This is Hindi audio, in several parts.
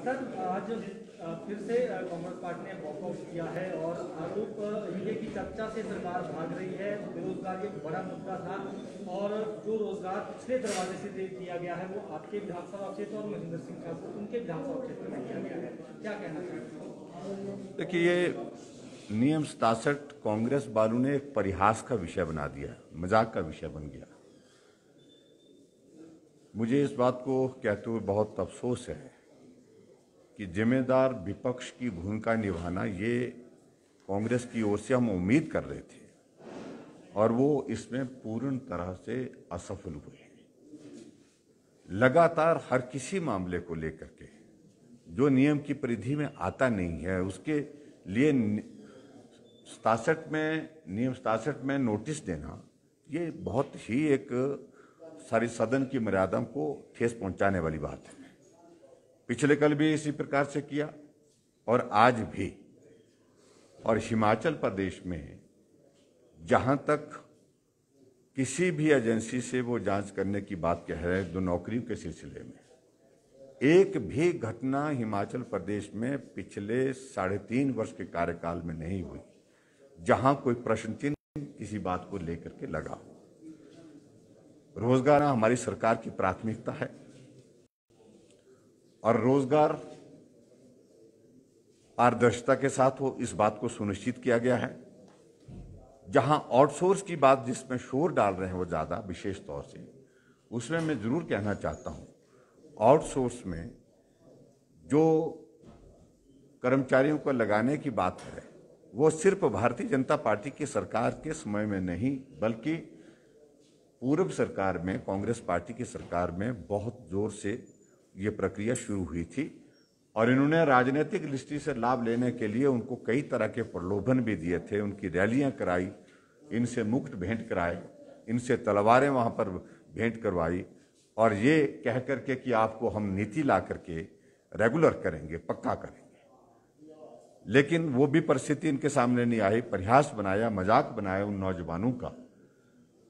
सर, आज फिर से कांग्रेस पार्टी ने वॉकआउट किया है और आरोप ये की चर्चा से सरकार भाग रही है। बेरोजगारी एक बड़ा मुद्दा था और जो रोजगार पिछले दरवाजे से दिया गया है वो आपके विधानसभा क्षेत्र और महेंद्र सिंह ठाकुर उनके विधानसभा क्षेत्र में दिया गया है। क्या कहना चाहते हैं? देखिए, ये नियम 67 कांग्रेस वालों ने एक परिहास का विषय बना दिया, मजाक का विषय बन गया। मुझे इस बात को कहते हुए बहुत अफसोस है कि जिम्मेदार विपक्ष की भूमिका निभाना ये कांग्रेस की ओर से हम उम्मीद कर रहे थे और वो इसमें पूर्ण तरह से असफल हुए। लगातार हर किसी मामले को लेकर के जो नियम की परिधि में आता नहीं है उसके लिए नियम 67 में नोटिस देना ये बहुत ही एक सारी सदन की मर्यादा को ठेस पहुंचाने वाली बात है। पिछले कल भी इसी प्रकार से किया और आज भी। और हिमाचल प्रदेश में जहां तक किसी भी एजेंसी से वो जांच करने की बात कह रहे हैं, जो नौकरियों के सिलसिले में एक भी घटना हिमाचल प्रदेश में पिछले 3.5 वर्ष के कार्यकाल में नहीं हुई जहां कोई प्रश्न चिन्ह किसी बात को लेकर के लगा। रोजगार हमारी सरकार की प्राथमिकता है और रोजगार पारदर्शिता के साथ हो, इस बात को सुनिश्चित किया गया है। जहां आउटसोर्स की बात जिसमें शोर डाल रहे हैं वो ज्यादा विशेष तौर से, उसमें मैं जरूर कहना चाहता हूं, आउटसोर्स में जो कर्मचारियों को लगाने की बात है वो सिर्फ भारतीय जनता पार्टी की सरकार के समय में नहीं बल्कि पूर्व सरकार में, कांग्रेस पार्टी की सरकार में बहुत जोर से ये प्रक्रिया शुरू हुई थी और इन्होंने राजनीतिक दृष्टि से लाभ लेने के लिए उनको कई तरह के प्रलोभन भी दिए थे। उनकी रैलियां कराई, इनसे मुकुट भेंट कराए, इनसे तलवारें वहां पर भेंट करवाई और ये कह करके कि आपको हम नीति ला करके रेगुलर करेंगे, पक्का करेंगे। लेकिन वो भी परिस्थिति इनके सामने नहीं आई। परिहास बनाया, मजाक बनाया उन नौजवानों का।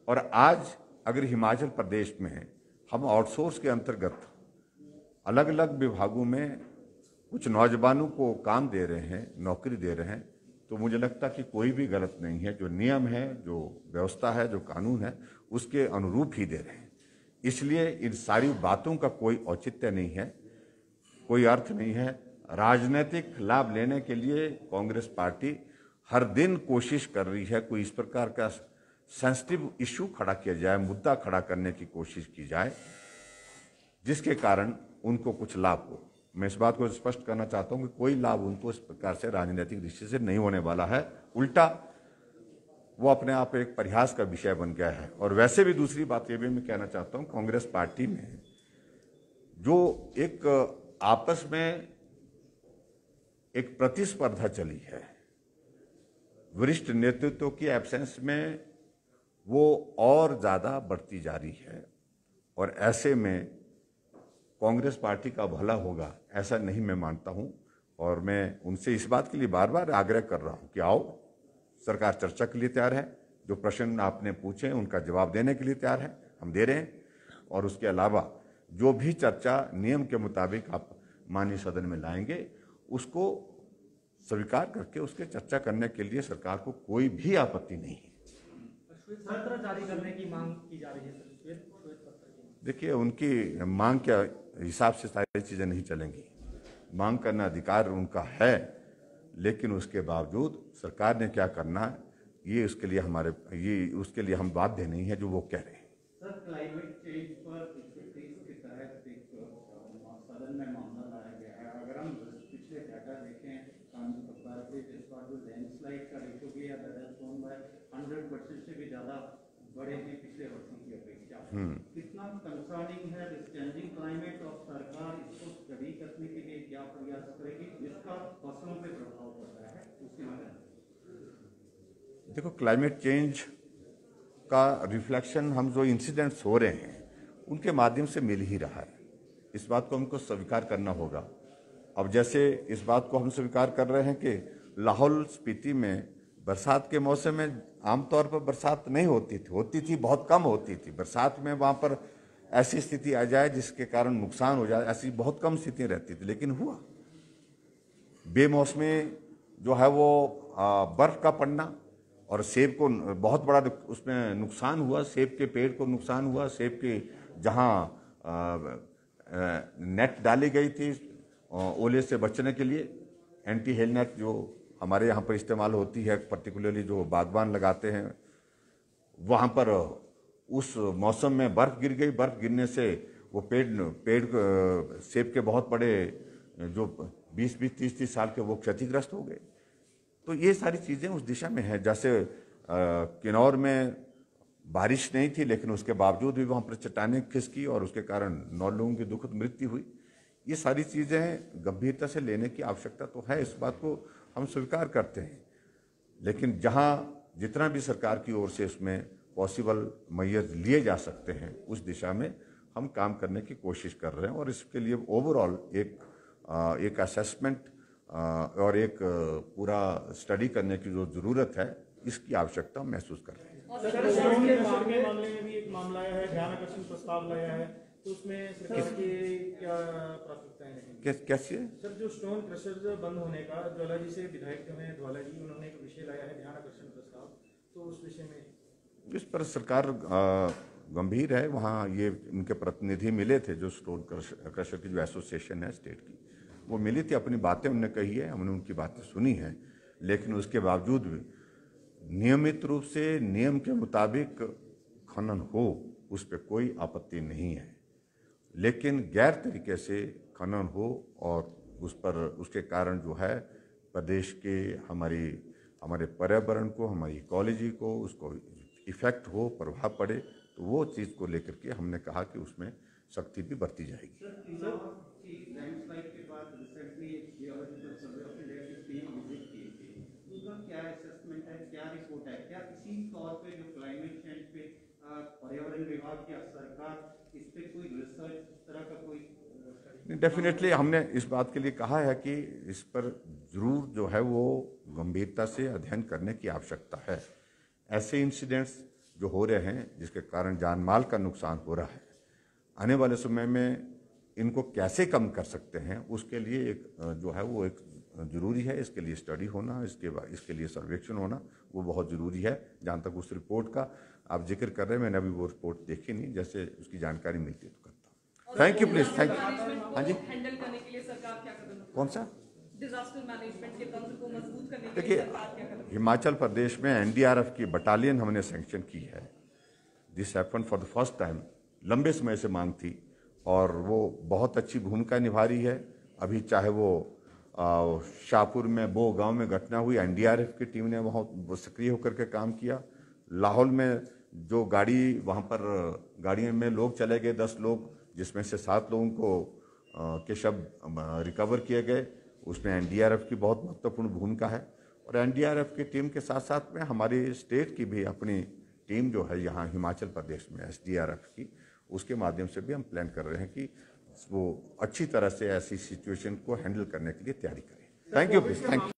और आज अगर हिमाचल प्रदेश में हम आउटसोर्स के अंतर्गत अलग अलग विभागों में कुछ नौजवानों को काम दे रहे हैं, नौकरी दे रहे हैं, तो मुझे लगता कि कोई भी गलत नहीं है। जो नियम है, जो व्यवस्था है, जो कानून है, उसके अनुरूप ही दे रहे हैं। इसलिए इन सारी बातों का कोई औचित्य नहीं है, कोई अर्थ नहीं है। राजनीतिक लाभ लेने के लिए कांग्रेस पार्टी हर दिन कोशिश कर रही है कोई इस प्रकार का सेंसिटिव इश्यू खड़ा किया जाए, मुद्दा खड़ा करने की कोशिश की जाए जिसके कारण उनको कुछ लाभ हो। मैं इस बात को स्पष्ट करना चाहता हूं कि कोई लाभ उनको इस प्रकार से राजनीतिक दृष्टि से नहीं होने वाला है। उल्टा वो अपने आप एक परिहास का विषय बन गया है। और वैसे भी दूसरी बात ये भी मैं कहना चाहता हूं, कांग्रेस पार्टी में जो एक आपस में एक प्रतिस्पर्धा चली है वरिष्ठ नेतृत्व की एब्सेंस में, वो और ज्यादा बढ़ती जा रही है और ऐसे में कांग्रेस पार्टी का भला होगा ऐसा नहीं मैं मानता हूं। और मैं उनसे इस बात के लिए बार बार आग्रह कर रहा हूं कि आओ, सरकार चर्चा के लिए तैयार है। जो प्रश्न आपने पूछे उनका जवाब देने के लिए तैयार है, हम दे रहे हैं। और उसके अलावा जो भी चर्चा नियम के मुताबिक आप माननीय सदन में लाएंगे उसको स्वीकार करके उसके चर्चा करने के लिए सरकार को कोई भी आपत्ति नहीं है। पत्र जारी करने की मांग की जा रही है। देखिए, उनकी मांग के हिसाब से सारी चीजें नहीं चलेंगी। मांग करना अधिकार उनका है, लेकिन उसके बावजूद सरकार ने क्या करना है ये उसके लिए हम बाध्य नहीं है जो वो कह रहे हैं। सर, क्लाइमेट चेंज पर 130 के तहत एक सदन में मामला लाया गया है। अगर हम पिछले डाटा देखें कानून सरकार के, जिस पर जो लैंडस्लाइड का रेशो भी है 100% से भी ज्यादा बढ़े हैं पिछले वर्षों की अपेक्षा। कितना कंसर्निंग है चेंजिंग क्लाइमेट और सरकार इसको स्टडी करने के लिए क्या प्रयास करेगी, जिसका फसलों पे प्रभाव पड़ रहा है उसके बारे में? देखो, क्लाइमेट चेंज का रिफ्लेक्शन हम जो इंसिडेंट्स हो रहे हैं उनके माध्यम से मिल ही रहा है। इस बात को हमको स्वीकार करना होगा। अब जैसे इस बात को हम स्वीकार कर रहे हैं कि लाहौल स्पीति में बरसात के मौसम में आमतौर पर बरसात नहीं होती थी, बहुत कम होती थी। बरसात में वहाँ पर ऐसी स्थिति आ जाए जिसके कारण नुकसान हो जाए, ऐसी बहुत कम स्थितियां रहती थी, लेकिन हुआ। बेमौसमी जो है वो बर्फ का पड़ना और सेब को बहुत बड़ा उसमें नुकसान हुआ, सेब के पेड़ को नुकसान हुआ, सेब के जहां नेट डाली गई थी ओले से बचने के लिए, एंटी हेल नेट जो हमारे यहाँ पर इस्तेमाल होती है, पर्टिकुलरली जो बागवान लगाते हैं, वहाँ पर उस मौसम में बर्फ गिर गई। बर्फ गिरने से वो पेड़ सेब के बहुत बड़े जो 20-20, 30-30 साल के वो क्षतिग्रस्त हो गए। तो ये सारी चीज़ें उस दिशा में हैं। जैसे किन्नौर में बारिश नहीं थी, लेकिन उसके बावजूद भी वहाँ पर चट्टानें खिसकी और उसके कारण 9 लोगों की दुखद मृत्यु हुई। ये सारी चीज़ें गंभीरता से लेने की आवश्यकता तो है, इस बात को हम स्वीकार करते हैं, लेकिन जहाँ जितना भी सरकार की ओर से उसमें पॉसिबल मेजर्स लिए जा सकते हैं, उस दिशा में हम काम करने की कोशिश कर रहे हैं। और इसके लिए ओवरऑल एक असेसमेंट और एक पूरा स्टडी करने की जो ज़रूरत है, इसकी आवश्यकता महसूस कर रहे हैं। सर, स्टोन के मामले में भी एक मामला आया है, ध्यान आकर्षण प्रस्ताव लाया है, तो उसमें सरकार की क्या प्राथमिकताएं रहेंगी? कैसे सर, जो स्टोन क्रशर बंद होने का ज्वाला जी से विधायक जो हैं ज्वाला जी, उन्होंने एक विषय लाया है ध्यान आकर्षण प्रस्ताव, तो उस विषय में इस पर सरकार गंभीर है। वहाँ ये उनके प्रतिनिधि मिले थे, जो स्टोन क्रशर की जो एसोसिएशन है स्टेट की, वो मिली थी, अपनी बातें उन्होंने कही है, हमने उनकी बातें सुनी है, लेकिन उसके बावजूद भी नियमित रूप से नियम के मुताबिक खनन हो, उस पर कोई आपत्ति नहीं है, लेकिन गैर तरीके से खनन हो और उस पर उसके कारण जो है प्रदेश के हमारे पर्यावरण को, हमारी इकोलॉजी को, उसको इफेक्ट हो, प्रभाव पड़े, तो वो चीज़ को लेकर के हमने कहा कि उसमें सख्ती भी बरती जाएगी। लैंडस्लाइड के बाद recently geological survey of India की टीम विजिट की थी, उसका क्या असेसमेंट है, क्या रिपोर्ट है, क्या इसी तौर पे जो क्लाइमेट चेंज पे पर्यावरण विभाग या सरकार इस पे कोई रिसर्च इस तरह का कोई? डेफिनेटली हमने इस बात के लिए कहा है कि इस पर जरूर जो है वो गंभीरता से अध्ययन करने की आवश्यकता है। ऐसे इंसिडेंट्स जो हो रहे हैं जिसके कारण जान माल का नुकसान हो रहा है, आने वाले समय में इनको कैसे कम कर सकते हैं, उसके लिए एक जो है वो एक ज़रूरी है। इसके लिए स्टडी होना, इसके लिए सर्वेक्षण होना वो बहुत ज़रूरी है। जहाँ तक उस रिपोर्ट का आप जिक्र कर रहे हैं, मैंने अभी वो रिपोर्ट देखी नहीं, जैसे उसकी जानकारी मिलती है तो करता हूँ। Thank you, please, thank you. हाँ जी, हैंडल करने के लिए सरकार क्या कदम? कौन सा? डिजास्टर मैनेजमेंट के तंत्र को मजबूत करने के लिए देखिए, सरकार क्या कदम? हिमाचल प्रदेश में एनडीआरएफ की बटालियन हमने सैंक्शन की है। This happen for the first time. लंबे समय से मांग थी और वो बहुत अच्छी भूमिका निभा रही है। अभी चाहे वो शाहपुर में बो गांव में घटना हुई, एनडीआरएफ की टीम ने बहुत सक्रिय होकर के काम किया। लाहौल में जो गाड़ी वहाँ पर गाड़ी में लोग चले गए, 10 लोग, जिसमें से 7 लोगों को के शव रिकवर किए गए, उसमें एनडीआरएफ की बहुत महत्वपूर्ण भूमिका है। और एनडीआरएफ की टीम के साथ साथ में हमारी स्टेट की भी अपनी टीम जो है यहाँ हिमाचल प्रदेश में एसडीआरएफ की, उसके माध्यम से भी हम प्लान कर रहे हैं कि वो अच्छी तरह से ऐसी सिचुएशन को हैंडल करने के लिए तैयारी करें। Thank you please, thank you.